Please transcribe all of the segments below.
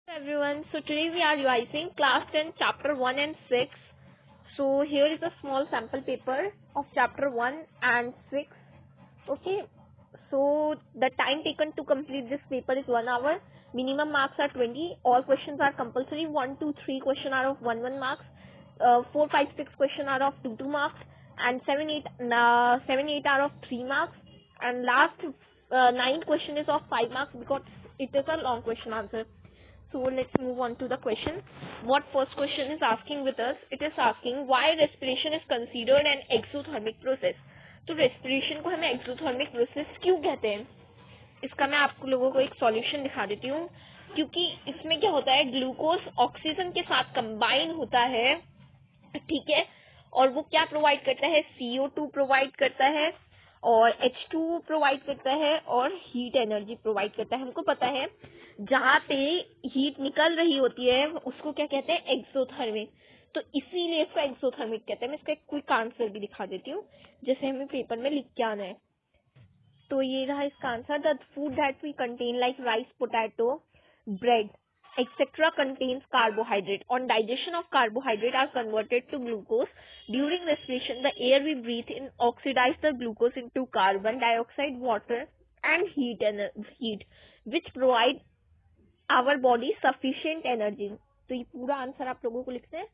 Everyone, so today we are revising class 10 chapter 1 and 6. So here is a small sample paper of chapter 1 and 6. Okay, so the time taken to complete this paper is 1 hour. Minimum marks are 20. All questions are compulsory. 1, 2, 3 question are of 1 marks. 4, 5, 6 question are of 2 marks, and 7, 8 are of 3 marks, and last 9 question is of 5 marks because it is a long question answer. So let's move on to the question. What first question is asking with us? It is asking why respiration is considered an exothermic process. तो respiration को हमें exothermic process क्यों कहते हैं? इसका मैं आपको लोगों को एक सॉल्यूशन दिखा देती हूँ. क्योंकि इसमें क्या होता है, ग्लूकोज ऑक्सीजन के साथ कंबाइन होता है, ठीक है, और वो क्या प्रोवाइड करता है, CO2 प्रोवाइड करता है और H2 प्रोवाइड करता है और हीट एनर्जी प्रोवाइड करता है. हमको पता है जहाँ पे हीट निकल रही होती है उसको क्या कहते हैं, एक्सोथर्मिक. तो इसीलिए इसको एक्सोथर्मिक कहते हैं. मैं इसका एक क्विक आंसर भी दिखा देती हूँ जैसे हमें पेपर में लिख के आना है. तो ये रहा इसका answer. The food that we contain like rice, potato, bread, etc. contains carbohydrate. On digestion of carbohydrate are converted to glucose. During respiration, the air we breathe in oxidize the glucose into carbon dioxide, water, and heat, which provide our body sufficient energy. तो ये पूरा answer आप लोगों को लिखते हैं.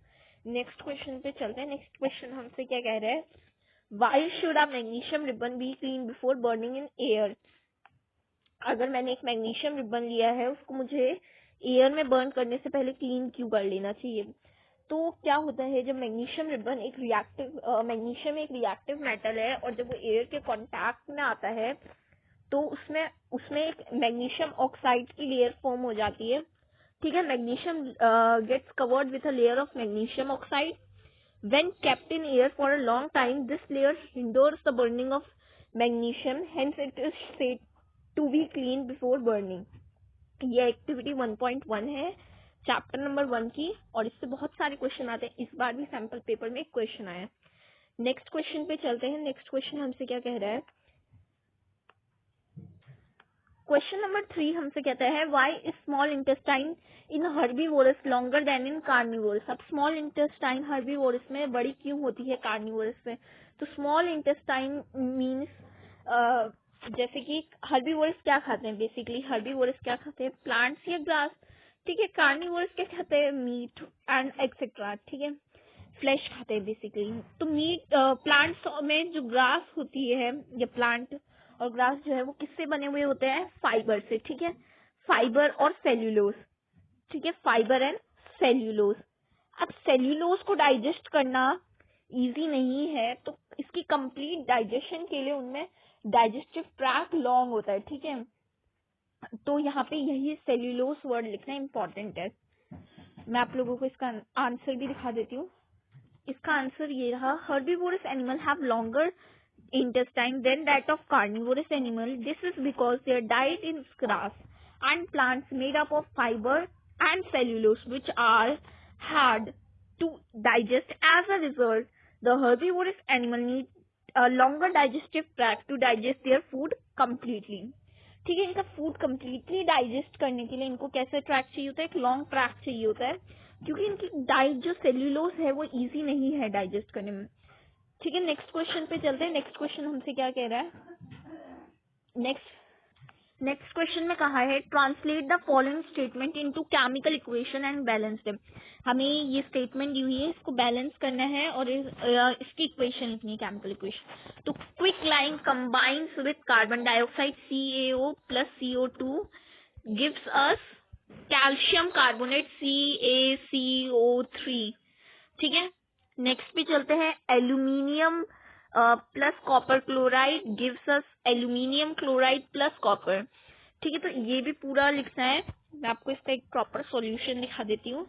Next question पे चलते हैं. नेक्स्ट क्वेश्चन हमसे क्या कह रहा है, Why should a magnesium ribbon be cleaned before burning in air? अगर मैंने एक मैग्नीशियम रिबन लिया है उसको मुझे एयर में बर्न करने से पहले क्लीन क्यों कर लेना चाहिए? तो क्या होता है, जब मैग्नीशियम रिबन मैग्नीशियम एक रिएक्टिव मेटल है और जब वो एयर के कांटेक्ट में आता है तो उसमें एक मैग्नीशियम ऑक्साइड की लेयर फॉर्म हो जाती है. ठीक है, magnesium gets covered with a layer of magnesium oxide. When kept in air for a long time, this layer hinders the burning of magnesium. Hence, it is said to be cleaned before burning. ये activity 1.1 है chapter number 1 की, और इससे बहुत सारे question आते हैं. इस बार भी सैंपल पेपर में एक क्वेश्चन आया. नेक्स्ट क्वेश्चन पे चलते हैं. नेक्स्ट क्वेश्चन हमसे क्या कह रहा है, क्वेश्चन नंबर 3 हमसे कहता है why is small intestine in herbivorous longer than in carnivorous. अब स्मॉल इंटेस्टाइन हर्बीवोरस में बड़ी क्यों होती है कार्निवोरस में? तो स्मॉल इंटेस्टाइन मीन्स जैसे कि हर्बीवोरस क्या खाते हैं, बेसिकली हर्बीवोरस क्या खाते हैं, प्लांट्स या ग्रास. ठीक है, कार्निवोरस क्या खाते हैं, मीट एंड एक्सेट्रा. ठीक है, फ्लैश खाते हैं बेसिकली. तो मीट प्लांट्स में जो ग्रास होती है, या प्लांट और ग्रास जो है वो किससे बने हुए होते हैं, फाइबर से. ठीक है, फाइबर और सेल्यूलोज. ठीक है, फाइबर एंड सेल्यूलोज. अब सेल्यूलोज को डाइजेस्ट करना इजी नहीं है, तो इसकी कंप्लीट डाइजेशन के लिए उनमें डाइजेस्टिव ट्रैक्ट लॉन्ग होता है. ठीक है, तो यहाँ पे यही सेल्यूलोज वर्ड लिखना इंपॉर्टेंट है. मैं आप लोगों को इसका आंसर भी दिखा देती हूँ. इसका आंसर ये रहा, herbivorous animal have longer intestine than that of carnivorous animal. This is because their diet is grass and plants made up of fiber and cellulose, which are hard to digest. As a result, the herbivorous animal need a longer digestive tract to digest their food completely. ठीक है, इनका food completely digest करने के लिए इनको कैसे track चाहिए होता है, एक लॉन्ग ट्रैक चाहिए होता है, क्योंकि इनकी डाइट जो सेल्यूलोज है वो इजी नहीं है डाइजेस्ट करने में. ठीक है, नेक्स्ट क्वेश्चन पे चलते हैं. नेक्स्ट क्वेश्चन हमसे क्या कह रहा है, नेक्स्ट क्वेश्चन में कहा है translate the following statement into chemical equation and balance them. हमें ये स्टेटमेंट दी हुई है, इसको बैलेंस करना है और इसकी इक्वेशन लिखनी है, केमिकल इक्वेशन. तो quick line combines with carbon dioxide CaO plus CO2 gives us calcium carbonate CaCO3. ठीक है, नेक्स्ट पे चलते हैं. Aluminium plus copper chloride gives us aluminium chloride plus copper. ठीक है, तो ये भी पूरा लिखना है. मैं आपको इसका एक प्रॉपर सॉल्यूशन दिखा देती हूँ.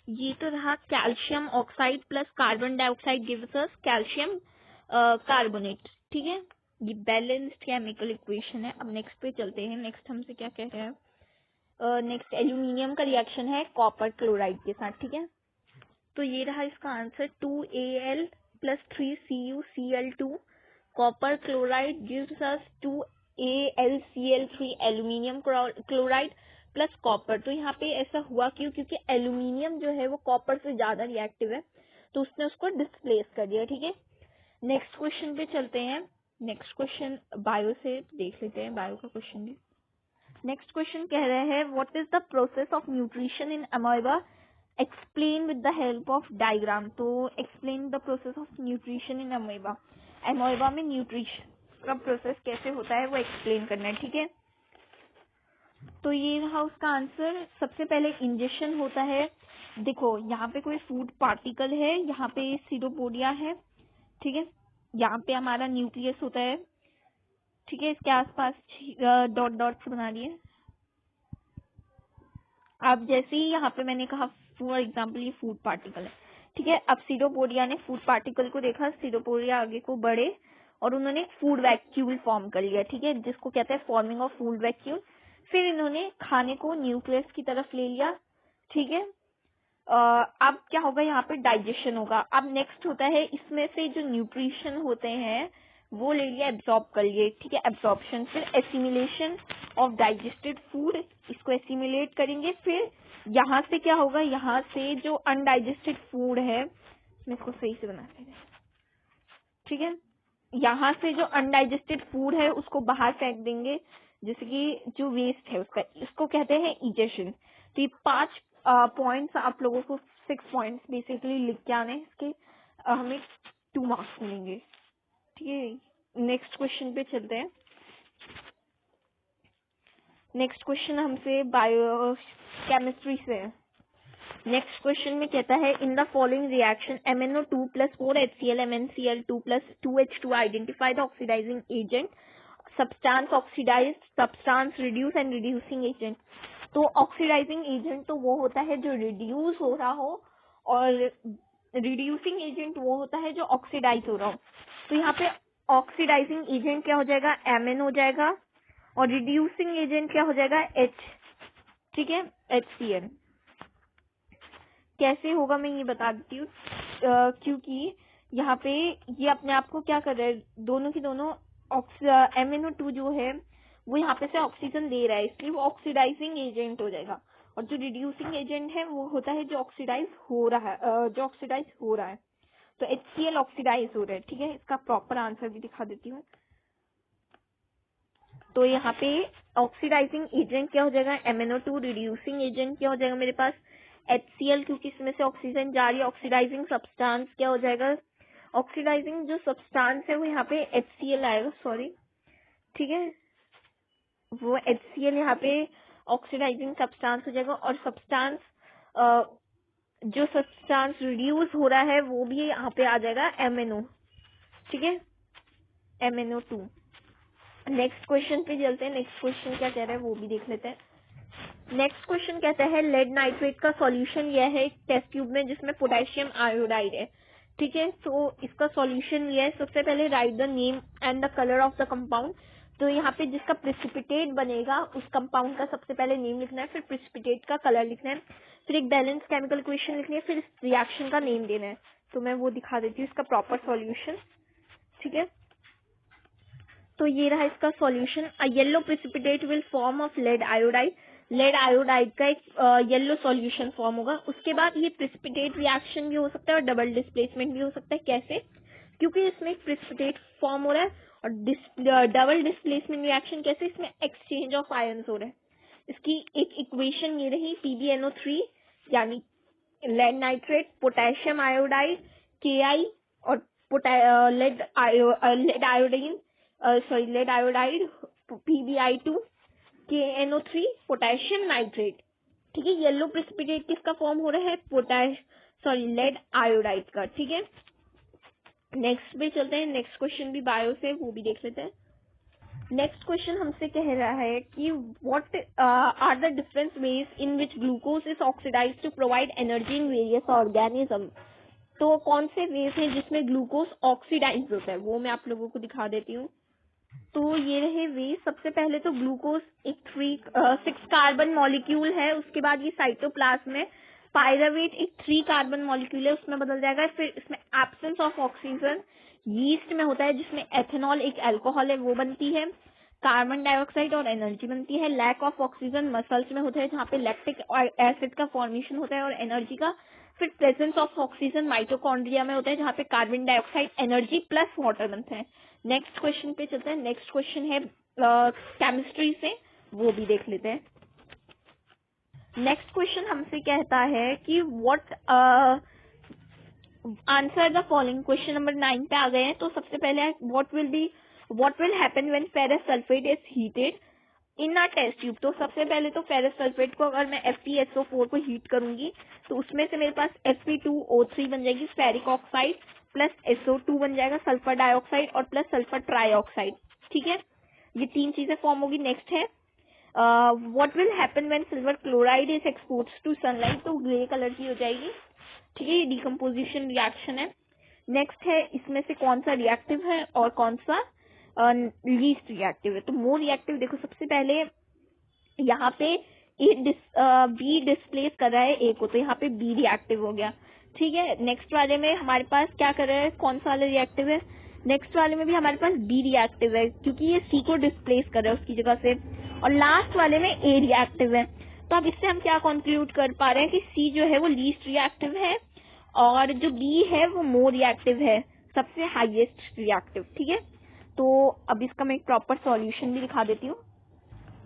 ये तो रहा calcium oxide plus carbon dioxide gives us calcium carbonate. ठीक है, ये बैलेंस्ड केमिकल इक्वेशन है. अब नेक्स्ट पे चलते हैं. नेक्स्ट हमसे क्या कह रहे हैं, नेक्स्ट एल्यूमिनियम का रिएक्शन है कॉपर क्लोराइड के साथ. ठीक है, तो ये रहा इसका answer, 2Al plus 3CuCl2 copper chloride gives us 2 AlCl3 aluminium chloride plus copper. तो यहाँ पे ऐसा हुआ क्यों? क्योंकि एल्यूमिनियम जो है वो कॉपर से ज्यादा रिएक्टिव है, तो उसने उसको डिस्प्लेस कर दिया। ठीक है, नेक्स्ट क्वेश्चन पे चलते हैं। नेक्स्ट क्वेश्चन बायो से देख लेते हैं, बायो का क्वेश्चन भी। नेक्स्ट क्वेश्चन कह रहे हैं what is the process of nutrition in amoeba, explain with the help of diagram. तो explain the process of nutrition in amoeba, amoeba में न्यूट्रिशन का प्रोसेस कैसे होता है वो एक्सप्लेन करना है। ठीक है, तो ये रहा उसका आंसर। सबसे पहले इंजेक्शन होता है। देखो यहाँ पे कोई फूड पार्टिकल है, यहाँ पे सीरोपोडिया है। ठीक है, यहाँ पे हमारा न्यूक्लियस होता है। ठीक है, इसके आसपास डॉट डॉट से बना दिए। अब जैसे ही यहाँ पे मैंने कहा फॉर एग्जाम्पल ये फूड पार्टिकल है। ठीक है, अब सीरोपोडिया ने फूड पार्टिकल को देखा, सीरोपोडिया आगे को बढ़े और उन्होंने फूड वैक्यूल फॉर्म कर लिया। ठीक है, जिसको कहते हैं फॉर्मिंग ऑफ फूड वैक्यूल। फिर इन्होंने खाने को न्यूक्लियस की तरफ ले लिया। ठीक है, अब क्या होगा? यहाँ पे डाइजेशन होगा। अब नेक्स्ट होता है इसमें से जो न्यूट्रिशन होते हैं वो ले लिया, एब्जॉर्ब कर लिए। ठीक है, एब्जॉर्प्शन। फिर एसिमिलेशन ऑफ डाइजेस्टेड फूड, इसको एसिमिलेट करेंगे। फिर यहाँ से क्या होगा? यहाँ से जो अनडाइजेस्टेड फूड है, मैं इसको सही से बनाते हैं। ठीक है, यहाँ से जो अनडाइजेस्टेड फूड है उसको बाहर फेंक देंगे, जैसे कि जो वेस्ट है उसका, इसको कहते हैं इजेशन। तो ये 5 पॉइंट्स आप लोगों को, 6 पॉइंट्स बेसिकली लिख के आने हैं। इसके हमें 2 मार्क्स मिलेंगे। ठीक है, नेक्स्ट क्वेश्चन पे चलते हैं। नेक्स्ट क्वेश्चन हमसे बायो केमिस्ट्री से है। नेक्स्ट क्वेश्चन में कहता है in the following reaction MnO2 plus 4HCl MnCl2 plus 2H2 identify the oxidizing agent, substance oxidize, substance reduce and reducing agent. तो ऑक्सीडाइजिंग एजेंट तो वो होता है जो रिड्यूस हो रहा हो, और रिड्यूसिंग एजेंट वो होता है जो ऑक्सीडाइज हो रहा हो। तो यहाँ पे ऑक्सीडाइजिंग एजेंट क्या हो जाएगा? Mn हो जाएगा, और रिड्यूसिंग एजेंट क्या हो जाएगा? H। ठीक है, HCl। कैसे होगा मैं ये बता देती हूँ। क्योंकि यहाँ पे ये अपने आप को क्या कर रहा है, दोनों की दोनों MnO2 जो है वो यहाँ पे से ऑक्सीजन ले रहा है, इसलिए वो ऑक्सीडाइजिंग एजेंट हो जाएगा। और जो रिड्यूसिंग एजेंट है वो होता है जो ऑक्सीडाइज हो रहा है, तो HCl ऑक्सीडाइज हो रहा है। ठीक है, इसका प्रॉपर आंसर भी दिखा देती हूँ। तो यहाँ पे ऑक्सीडाइजिंग एजेंट क्या हो जाएगा? MnO2। रिड्यूसिंग एजेंट क्या हो जाएगा मेरे पास? HCl, क्योंकि इसमें से ऑक्सीजन जा रही है। ऑक्सीडाइजिंग सब्सटेंस क्या हो जाएगा? ऑक्सीडाइजिंग जो सब्सटेंस है वो यहाँ पे HCl आएगा, सॉरी। ठीक है, वो HCl यहाँ पे ऑक्सीडाइजिंग सब्सटेंस हो जाएगा। और सब्सटेंस जो सब्सटेंस रिड्यूस हो रहा है वो भी यहाँ पे आ जाएगा MnO। ठीक है, MnO2। नेक्स्ट क्वेश्चन पे चलते हैं। नेक्स्ट क्वेश्चन क्या कह रहा है वो भी देख लेते हैं। नेक्स्ट क्वेश्चन कहता है लेड नाइट्रेट का सॉल्यूशन यह है एक टेस्ट ट्यूब में जिसमें पोटेशियम आयोडाइड है। ठीक है, तो इसका सॉल्यूशन यह है। सबसे पहले right the name and the colour of the compound. तो यहाँ पे जिसका प्रिसिपिटेट बनेगा उस कंपाउंड का सबसे पहले नेम लिखना है, फिर प्रिसिपिटेट का कलर लिखना है, फिर एक बैलेंस केमिकल इक्वेशन लिखनी है, फिर इस रिएक्शन का नेम देना है। तो मैं वो दिखा देती हूँ इसका प्रॉपर सॉल्यूशन। ठीक है, तो ये रहा इसका solution. A yellow precipitate will form of lead iodide. Lead iodide का एक येलो सॉल्यूशन फॉर्म होगा। उसके बाद ये प्रिसिपिटेट रिएक्शन भी हो सकता है और डबल डिस्प्लेसमेंट भी हो सकता है। कैसे? क्योंकि इसमें प्रिसिपिटेट फॉर्म हो रहा है, और डबल डिस्प्लेसमेंट रिएक्शन कैसे? इसमें एक्सचेंज ऑफ आयन्स हो रहा है। इसकी एक इक्वेशन ये रही PbNO3 यानी lead nitrate, potassium iodide Ki, और lead iodine lead iodide PbI2 KNO3 potassium nitrate. ठीक है, येलो प्रेसिपिटेट किसका फॉर्म हो रहा है? लेड आयोडाइड का। ठीक है, नेक्स्ट पे चलते हैं। नेक्स्ट क्वेश्चन भी बायो से, वो भी देख लेते हैं। नेक्स्ट क्वेश्चन हमसे कह रहा है कि what are the different ways in which glucose is oxidize to provide energy in various organism. तो कौन से वेज हैं जिसमें ग्लूकोज ऑक्सीडाइज होता है, वो मैं आप लोगों को दिखा देती हूँ। तो ये रहे वे। सबसे पहले तो ग्लूकोज एक 6 कार्बन मॉलिक्यूल है, उसके बाद ये साइटोप्लाज्म में पायरावेट एक 3 कार्बन मॉलिक्यूल है, उसमें बदल जाएगा। फिर इसमें एब्सेंस ऑफ ऑक्सीजन यीस्ट में होता है, जिसमें एथेनॉल एक अल्कोहल है वो बनती है। कार्बन डाइऑक्साइड और एनर्जी बनती है। लैक ऑफ ऑक्सीजन मसल्स में होता है जहाँ पे लैक्टिक एसिड का फॉर्मेशन होता है और एनर्जी का। फिर प्रेजेंस ऑफ ऑक्सीजन माइटोकॉन्ड्रिया में होता है जहाँ पे carbon dioxide energy plus water बनते हैं। नेक्स्ट क्वेश्चन पे चलते हैं। नेक्स्ट क्वेश्चन है केमिस्ट्री से, वो भी देख लेते हैं। नेक्स्ट क्वेश्चन हमसे कहता है कि what answer the following. Question number 9 पे आ गए हैं। तो सबसे पहले what will happen when ferrous sulphate is heated in a test tube. तो सबसे पहले तो फेरस सल्फेट को अगर मैं FeSO4 को हीट करूंगी तो उसमें से मेरे पास Fe2O3 बन जाएगी, फेरिक ऑक्साइड प्लस SO2 बन जाएगा, सल्फर डाइऑक्साइड और प्लस सल्फर ट्राइऑक्साइड। ठीक है, ये 3 चीजें फॉर्म होगी। नेक्स्ट है what will happen when silver chloride is exposed to sunlight. तो ग्रे कलर की हो जाएगी। ठीक है, ये डिकम्पोजिशन रिएक्शन है। नेक्स्ट है इसमें से कौन सा रिएक्टिव है और कौन सा लीस्ट रिएक्टिव है। तो मोर रिएक्टिव देखो, सबसे पहले यहाँ पे बी डिस्प्लेस कर रहा है ए को, तो यहाँ पे बी रिएक्टिव हो गया। ठीक है, नेक्स्ट वाले में हमारे पास क्या कर रहा है, कौन सा वाला रिएक्टिव है। नेक्स्ट वाले में भी हमारे पास बी रिएक्टिव है क्योंकि ये सी को डिस्प्लेस कर रहा है उसकी जगह से। और लास्ट वाले में ए रिएक्टिव है। तो अब इससे हम क्या कंक्लूड कर पा रहे हैं कि सी जो है वो लीस्ट रिएक्टिव है और जो बी है वो मोर रिएक्टिव है, सबसे हाईएस्ट रिएक्टिव। ठीक है, तो अब इसका मैं एक प्रॉपर सॉल्यूशन भी दिखा देती हूँ।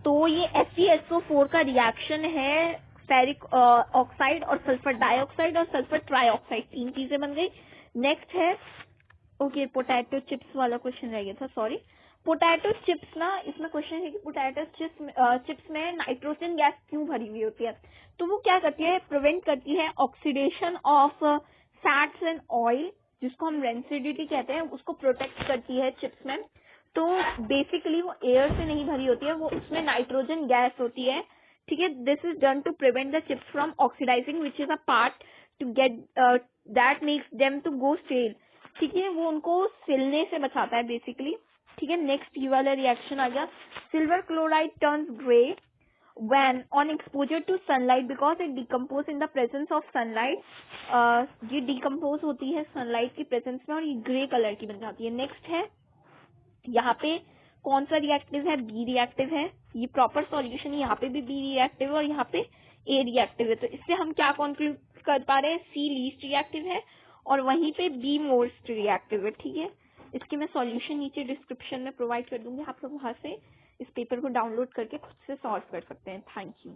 तो ये FeSO4 का रिएक्शन है, फेरिक ऑक्साइड और सल्फर डाइऑक्साइड और सल्फर ट्राइऑक्साइड, 3 चीजें बन गई। नेक्स्ट है ओके पोटैटो चिप्स वाला क्वेश्चन रह गया था, सॉरी। पोटैटो चिप्स ना, इसमें क्वेश्चन है कि पोटैटो चिप्स में नाइट्रोजन गैस क्यों भरी हुई होती है। तो वो क्या करती है, प्रिवेंट करती है oxidation of fats and oil, जिसको हम रेंसिडिटी कहते हैं, उसको प्रोटेक्ट करती है चिप्स में। तो बेसिकली वो एयर से नहीं भरी होती है, वो उसमें नाइट्रोजन गैस होती है। ठीक है, this is done to prevent the chips from oxidizing which is a part to get that makes them to go stale. ठीक है, वो उनको सिलने से बचाता है बेसिकली। ठीक है, नेक्स्ट ये वाला रिएक्शन आ गया, silver chloride turns grey when on exposure to sunlight because it decompose in the presence of sunlight। ये डिकम्पोज होती है सनलाइट की प्रेजेंस में और ये ग्रे कलर की बन जाती है। नेक्स्ट है यहाँ पे कौन सा रिएक्टिव है, बी रिएक्टिव है। ये प्रॉपर सॉल्यूशन है, यहाँ पे भी बी रिएक्टिव है और यहाँ पे ए रिएक्टिव है। तो इससे हम क्या कंक्लूड कर पा रहे हैं, सी लीस्ट रिएक्टिव है और वहीं पे बी मोस्ट रिएक्टिव है। ठीक है, इसकी मैं सॉल्यूशन नीचे डिस्क्रिप्शन में प्रोवाइड कर दूंगी, आप लोग वहां से इस पेपर को डाउनलोड करके खुद से सॉल्व कर सकते हैं। Thank you.